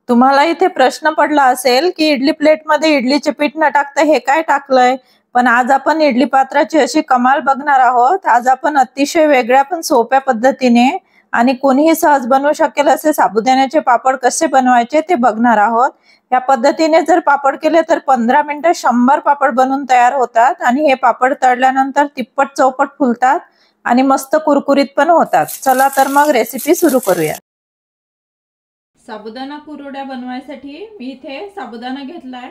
तुम्हाला इथे प्रश्न पडला असेल की इडली प्लेटमध्ये इडलीचे पीठ न टाकता हे काय टाकलंय, पण आज आपण इडली पात्राची अशी कमाल बघणार आहोत। आज आपण अतिशय वेगळ्या पण सोप्या पद्धतीने आणि कोणीही सहज बनवू शकेल असे साबुदाण्याचे पापड कसे बनवायचे ते बघणार आहोत। या पद्धतीने जर पापड केले तर 15 मिनिटात 100 पापड बनून तयार होतात आणि हे पापड तळल्यानंतर तिप्पट चौपट फुलतात आणि मस्त कुरकुरीत पण होतात। चला तर मग रेसिपी सुरू करूया। साबुदाणा कुरवड्या बनवायसाठी मी इथे साबुदाणा घेतलाय,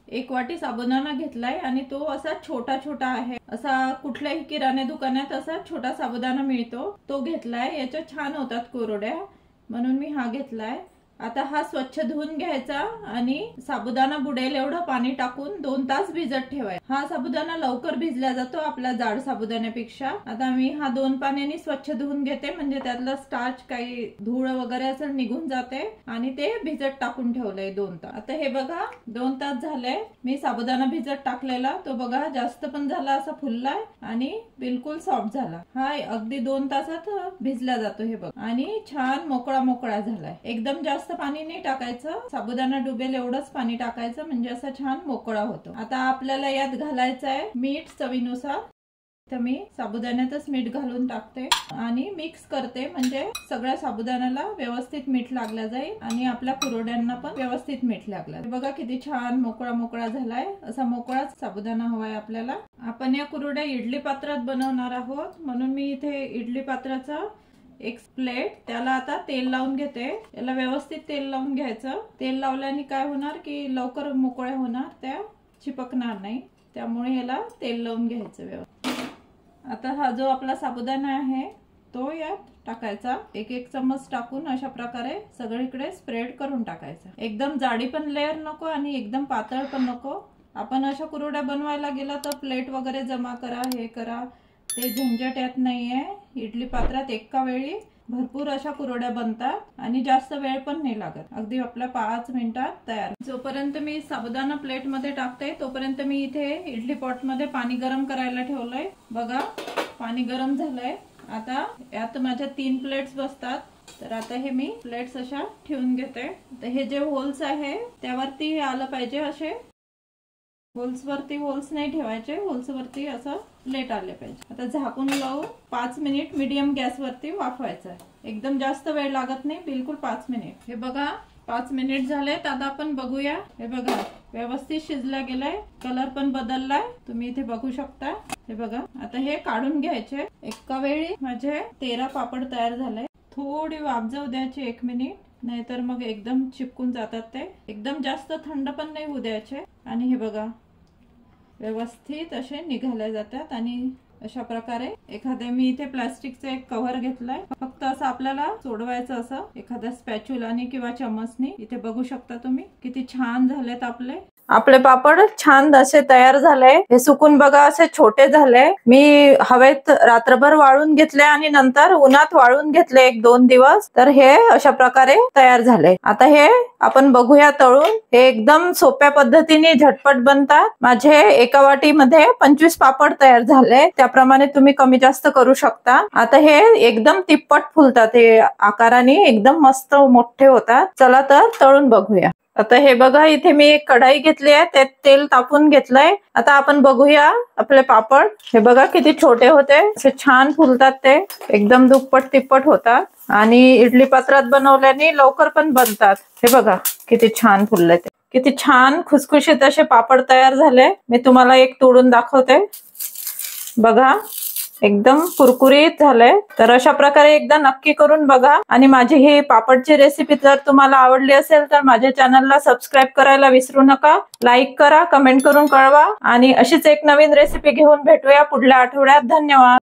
1 वाटी साबुदाणा घेतलाय आणि तो असा छोटा छोटा आहे। असा कुठल्याही किराणा दुकानात असा छोटा साबुदाणा मिळतो तो घेतलाय। याच्या छान होतात कुरवड्या म्हणून मी हा घेतलाय। आता हा स्वच्छ धुवून घ्यायचा आणि साबुदाणा बुडेल एवढं पाणी टाकून 2 तास भिजत ठेवायचा। हा साबुदाणा लवकर भिजला जातो आपल्या जाड साबुदाण्यापेक्षा। आता मी हा 2 पाण्याने स्वच्छ धुवून घेते म्हणजे त्यातलं स्टार्च काही धूळ वगैरे असेल निघून जाते आणि ते भिजत टाकून ठेवलंय 2 तास। आता हे बघा 2 तास झाले मी साबुदाणा भिजत टाकलेला, तो बघा जास्त पण झाला असा फुललाय आणि बिलकुल सॉफ्ट झाला। हा अगदी 2 तासात भिजला जातो हे बघ आणि छान मोकळा मोकळा झालाय। एकदम जास्त पाणी नाही टाकायचं, साबुदाणा डुबेल एवढंच पाणी टाकायचं म्हणजे असं छान मोकळा होतो। आता आपल्याला यात घालायचं आहे मीठ चवीनुसार। तर मी साबुदाण्यातच मीठ घालून टाकते आणि मिक्स करते म्हणजे सगळ्या साबुदाण्याला व्यवस्थित मीठ लागलं जाईल आणि आपल्या कुरवड्यांना पण व्यवस्थित मीठ लागलं। बघा किती छान मोकळा मोकळा झालाय, असा मोकळाच साबुदाणा हवाय आपल्याला। आपण या कुरवड्या इडली पात्रात बनवणार आहोत म्हणून मी इथे इडली पात्राचा एक प्लेट त्याला आता तेल लावून घेते। याला व्यवस्थित तेल लावून घ्यायचं। तेल लावल्याने काय होणार की लवकर मोकळ्या होणार, त्या चिपकणार नाही, त्यामुळे याला तेल लावून घ्यायचं व्यवस्थित। आता हा जो आपला साबुदाणा आहे तो यात टाकायचा, एक एक चम्मच टाकून अशा प्रकारे सगळीकडे स्प्रेड करून टाकायचा। एकदम जाडी पण लेयर नको आणि एकदम पातळ पण नको। आपण अशा कुरवड्या बनवायला गेला तर प्लेट वगैरे जमा करा, हे करा, ते झंझट यात नाहीये। इडली पात्रात एका वेळी भरपूर अशा कुरवड्या बनतात आणि जास्त वेळ पण नाही लागत, अगदी आपल्या 5 मिनिटात तयार। जोपर्यंत मी साबुदाणा प्लेट मध्ये टाकते तोपर्यंत मी इथे इडली पॉट मध्ये पाणी गरम करायला ठेवलंय। बघा पाणी गरम झालंय। आता यात माझ्या 3 प्लेट्स बसतात, तर आता हे मी प्लेट्स अशा ठेवून घेते। तर हे जे होल्स आहे त्यावरती आलं पाहिजे, असे होल्स वरती होल्स नाही ठेवायचे, होल्स वरती असं प्लेट आले पाहिजे। आता झाकून लावून 5 मिनिट मीडियम गॅस वरती वाफवायचं आहे। एकदम जास्त वेळ लागत नाही, बिलकुल 5 मिनिट। हे बघा 5 मिनिट झालेत। आता आपण बघूया, हे बघा व्यवस्थित शिजला गेलाय, कलर पण बदललाय, तुम्ही इथे बघू शकता। हे बघा आता हे काढून घ्यायचे। एका वेळी माझे 13 पापड तयार झाले। थोडी वाफ जाऊ द्यायची 1 मिनिट, नाहीतर मग एकदम चिपकून जातात ते। एकदम जास्त थंड पण नाही होऊ द्यायचे आणि हे बघा व्यवस्थित असे निघाले जातात। आणि अशा प्रकारे एखाद्या मी इथे प्लास्टिकचं एक कव्हर घेतलाय, फक्त असं आपल्याला सोडवायचं असं एखाद्या स्पॅच्युलाने किंवा चमचने। इथे बघू शकता तुम्ही किती छान झालेत आपले पापड, छान असे तयार झाले। हे सुकून बघा असे छोटे झाले। मी हवेत रात्रभर वाळून घेतले आणि नंतर उन्हात वाळून घेतले 1-2 दिवस, तर हे अशा प्रकारे तयार झाले। आता हे आपण बघूया तळून। हे एकदम सोप्या पद्धतीने झटपट बनतात। माझे एका वाटीमध्ये 25 पापड तयार झाले, त्याप्रमाणे तुम्ही कमी जास्त करू शकता। आता हे एकदम तिप्पट फुलतात, हे आकाराने एकदम मस्त मोठे होतात। चला तर तळून बघूया। आता हे बघा इथे मी एक कढाई घेतली आहे, त्यात तेल तापून घेतलंय। आता आपण बघूया आपले पापड। हे बघा किती छोटे होते, असे छान फुलतात, ते एकदम दुप्पट तिप्पट होतात आणि इडली पात्रात बनवल्याने लवकर पण बनतात। हे बघा किती छान फुलले, ते किती छान खुसखुशीत असे पापड तयार झाले। मी तुम्हाला एक तोडून दाखवते, बघा एकदम कुरकुरीत झाले। तर अशा प्रकारे एकदा नक्की करून बघा आणि माझी ही पापडची रेसिपी जर तुम्हाला आवडली असेल तर माझ्या चॅनलला सबस्क्राईब करायला विसरू नका। लाईक करा, कमेंट करून कळवा आणि अशीच एक नवीन रेसिपी घेऊन भेटूया पुढल्या आठवड्यात। धन्यवाद।